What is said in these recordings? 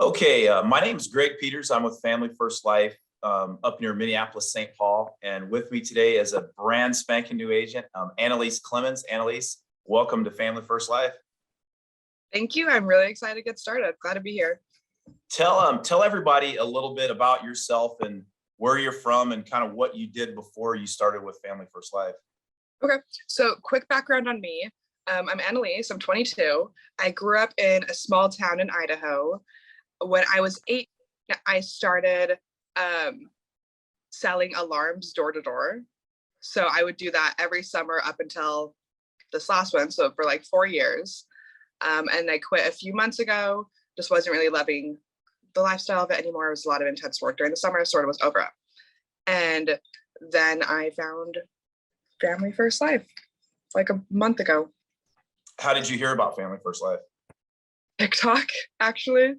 Okay, my name is Greg Peters. I'm with Family First Life up near Minneapolis, St. Paul. And with me today is a brand spanking new agent, Annelise Clemons. Annelise, welcome to Family First Life. Thank you. I'm really excited to get started. Glad to be here. Tell everybody a little bit about yourself and where you're from and kind of what you did before you started with Family First Life. Okay, so quick background on me. I'm Annelise. I'm 22. I grew up in a small town in Idaho. When I was 8, I started selling alarms door to door. So I would do that every summer up until this last one. So for like 4 years. And I quit a few months ago. Just wasn't really loving the lifestyle of it anymore. It was a lot of intense work during the summer. Sort of was over it. And then I found Family First Life like a month ago. How did you hear about Family First Life? TikTok, actually.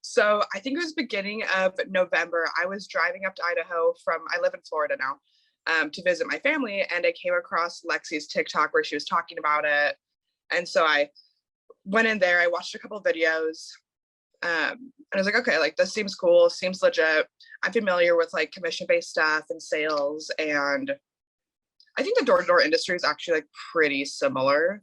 So I think it was beginning of November. I was driving up to Idaho I live in Florida now, to visit my family. And I came across Lexi's TikTok where she was talking about it. And so I went in there, I watched a couple of videos. And I was like, okay, like this seems cool, seems legit. I'm familiar with like commission-based stuff and sales. And I think the door-to-door industry is actually like pretty similar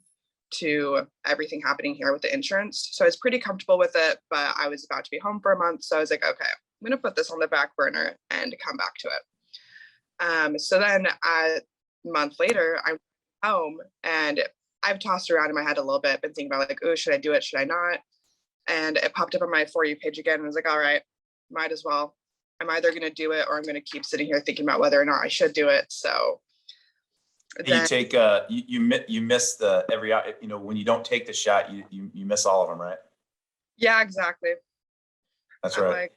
to everything happening here with the insurance. So I was pretty comfortable with it, but I was about to be home for a month. So I was like, okay, I'm gonna put this on the back burner and come back to it. So then a month later, I'm home and I've tossed around in my head a little bit, been thinking about like, oh, should I do it? Should I not? And it popped up on my For You page again. And I was like, all right, might as well. I'm either gonna do it or I'm gonna keep sitting here thinking about whether or not I should do it. So then, you take you miss the every, when you don't take the shot, you miss all of them, right? Yeah, exactly. That's I'm right. like,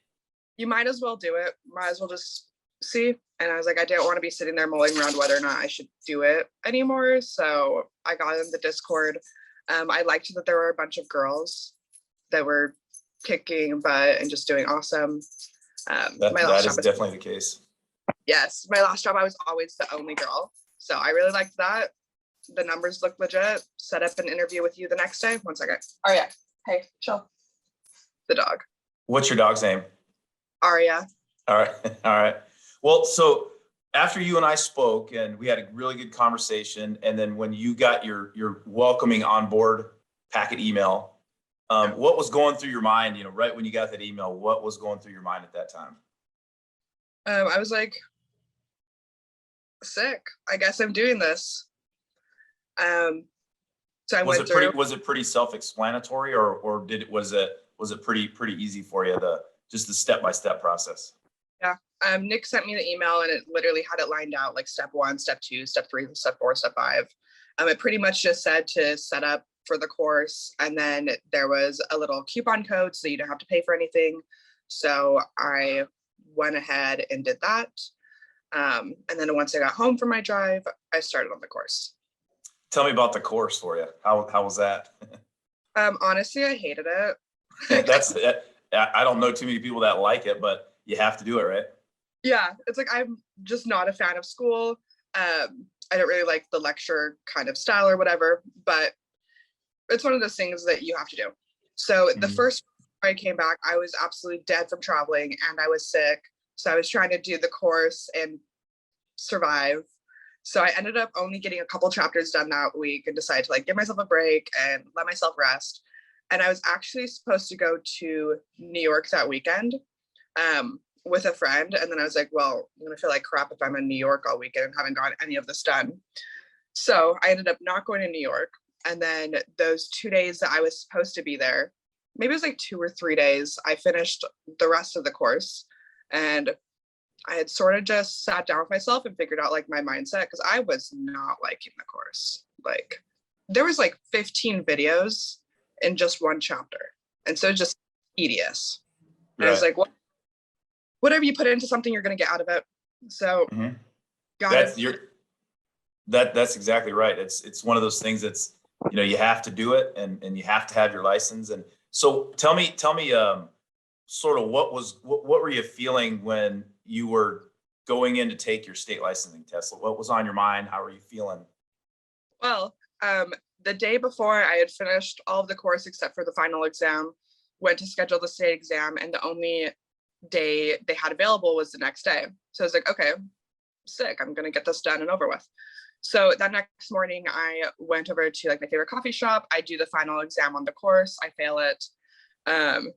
you might as well do it. Might as well just see. And I was like, I didn't want to be sitting there mulling around whether or not I should do it anymore. So I got in the Discord. I liked that there were a bunch of girls that were kicking butt and just doing awesome. That is definitely the case. Yes, my last job, I was always the only girl. So I really liked that. The numbers look legit. Set up an interview with you the next day. One second. Oh yeah. Hey, chill. The dog. What's your dog's name? Aria. All right. All right. Well, so after you and I spoke and we had a really good conversation, and then when you got your welcoming on board packet email, what was going through your mind, right when you got that email, what was going through your mind at that time? I was like, sick. I guess I'm doing this. So I went through. Was it pretty self-explanatory, or was it pretty easy for you, just the step-by-step process? Yeah. Nick sent me the email and it literally had it lined out like step 1, step 2, step 3, step 4, step 5. It pretty much just said to set up for the course, and then there was a little coupon code so you don't have to pay for anything. So I went ahead and did that. And then once I got home from my drive, I started on the course. Tell me about the course for you. How was that? Honestly, I hated it. I don't know too many people that like it, but you have to do it, right? Yeah, it's like I'm just not a fan of school. I don't really like the lecture kind of style or whatever, but it's one of those things that you have to do. So the first I came back, I was absolutely dead from traveling and I was sick. So I was trying to do the course and survive. So I ended up only getting a couple chapters done that week and decided to like give myself a break and let myself rest. And I was actually supposed to go to New York that weekend with a friend. And then I was like, well, I'm gonna feel like crap if I'm in New York all weekend and haven't gotten any of this done. So I ended up not going to New York. And then those 2 days that I was supposed to be there, maybe it was like 2 or 3 days, I finished the rest of the course. And I had sort of just sat down with myself and figured out like my mindset, because I was not liking the course. Like there was like 15 videos in just one chapter. And so it's just tedious. Right. And I was like, well, whatever you put into something, you're going to get out of it. So that's exactly right. It's one of those things that's, you have to do it and you have to have your license. And so tell me, sort of what were you feeling when you were going in to take your state licensing test? What was on your mind? How were you feeling? Well, the day before I had finished all of the course except for the final exam. went to schedule the state exam, and the only day they had available was the next day. So I was like, okay, sick, I'm gonna get this done and over with. So that next morning I went over to like my favorite coffee shop. I do the final exam on the course, I fail it.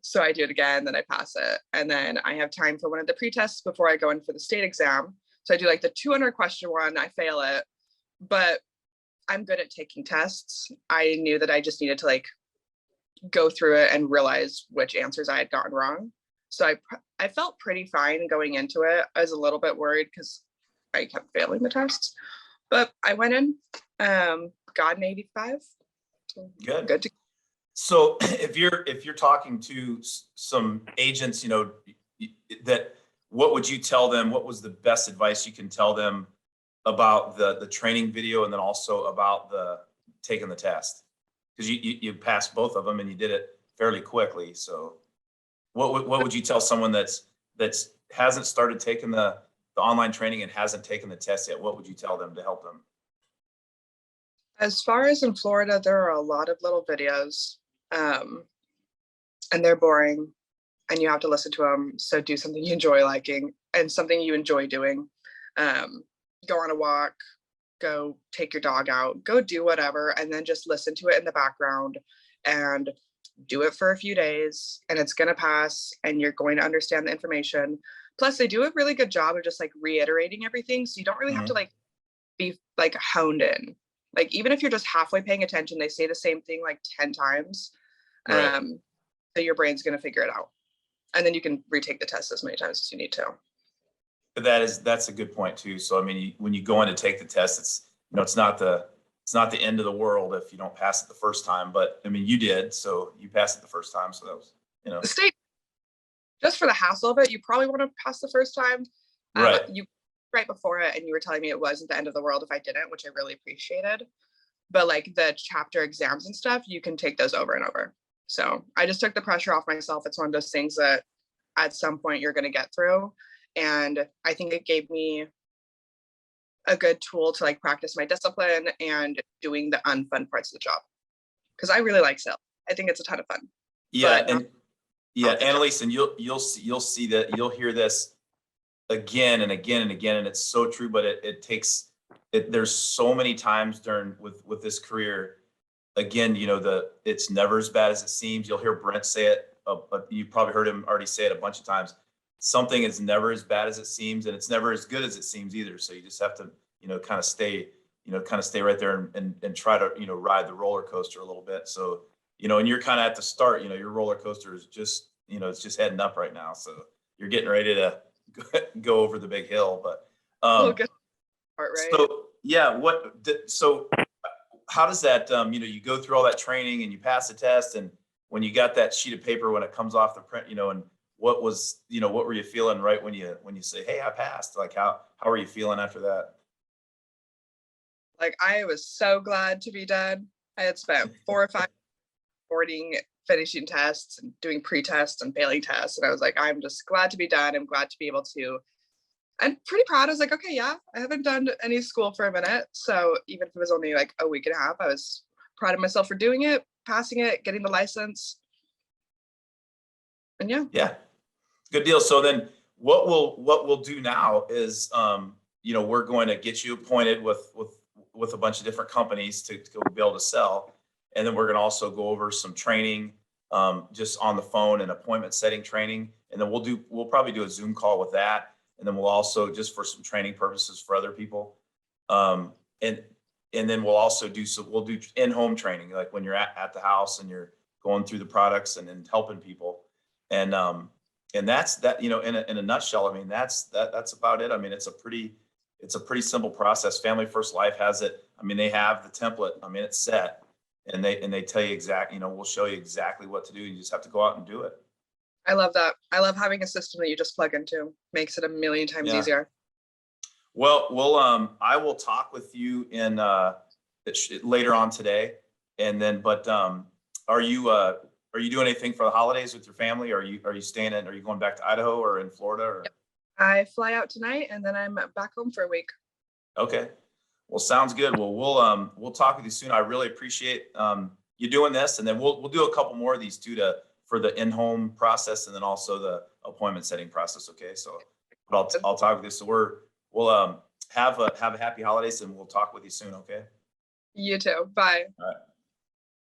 So I do it again, then I pass it. And then I have time for one of the pre-tests before I go in for the state exam. So I do like the 200 question one, I fail it, but I'm good at taking tests. I knew that I just needed to like go through it and realize which answers I had gotten wrong. So I felt pretty fine going into it. I was a little bit worried because I kept failing the tests, but I went in, got an 85. So Good. So if you're talking to some agents, that, what would you tell them? What was the best advice you can tell them about the training video, and then also about the taking the test? Because you passed both of them and you did it fairly quickly. So what would you tell someone that's hasn't started taking the online training and hasn't taken the test yet? What would you tell them to help them? As far as in Florida, there are a lot of little videos, and they're boring, and you have to listen to them. So do something you enjoy liking and something you enjoy doing. Go on a walk, go take your dog out, go do whatever, and then just listen to it in the background and do it for a few days, and it's going to pass and you're going to understand the information. Plus they do a really good job of just like reiterating everything. So you don't really have to like be like honed in. Like even if you're just halfway paying attention, they say the same thing like 10 times. Right. So your brain's going to figure it out. And then you can retake the test as many times as you need to. But that's a good point too. So I mean, when you go in to take the test, it's not the end of the world if you don't pass it the first time. But I mean, you did, so you passed it the first time. So that was, The state, just for the hassle of it, you probably want to pass the first time. Right. You right before it, and you were telling me it wasn't the end of the world if I didn't, which I really appreciated. But like the chapter exams and stuff, you can take those over and over. So I just took the pressure off myself. It's one of those things that at some point you're going to get through. And I think it gave me a good tool to like practice my discipline and doing the unfun parts of the job. Because I really like sales. I think it's a ton of fun. Yeah. But Yeah, Annelise, and you'll see that, you'll hear this again and again and again, and it's so true. But it takes it. There's so many times with this career. Again, it's never as bad as it seems. You'll hear Brent say it. You probably heard him already say it a bunch of times. Something is never as bad as it seems, and it's never as good as it seems either. So you just have to, kind of stay right there and try to, ride the roller coaster a little bit. So, and you're kind of at the start, your roller coaster is just, it's just heading up right now. So you're getting ready to go over the big hill. But good part, right? So yeah, so how does that, you go through all that training and you pass the test, and when you got that sheet of paper, when it comes off the print, and what were you feeling right when you say, hey, I passed? Like how are you feeling after that? Like I was so glad to be done. I had spent 4 or 5 boarding, finishing tests and doing pre-tests and failing tests. And I was like, I'm just glad to be done. I'm glad to be able to, I'm pretty proud. I was like, okay, yeah, I haven't done any school for a minute. So even if it was only like a week and a half, I was proud of myself for doing it, passing it, getting the license. And yeah. Good deal. So then what we'll do now is, we're going to get you appointed with a bunch of different companies to be able to sell. And then we're going to also go over some training, just on the phone and appointment setting training. And then we'll probably do a Zoom call with that. And then we'll also, just for some training purposes for other people. And then we'll also we'll do in-home training, like when you're at the house and you're going through the products and then helping people. And that's that, in a nutshell. I mean, that's about it. I mean, it's a pretty simple process. Family First Life has it. I mean, they have the template. I mean, it's set, and they tell you exactly, we'll show you exactly what to do. You just have to go out and do it. I love that. I love having a system that you just plug into. Makes it a million times easier. Well, I will talk with you in later on today, and then. But are you doing anything for the holidays with your family? Are you going back to Idaho or in Florida? Or? Yep. I fly out tonight and then I'm back home for a week. Okay. Well, sounds good. Well, we'll talk with you soon. I really appreciate you doing this, and then we'll do a couple more of these too for the in-home process and then also the appointment setting process. Okay. So, but I'll talk with you. So we'll have a happy holidays and we'll talk with you soon. Okay. You too. Bye. All right.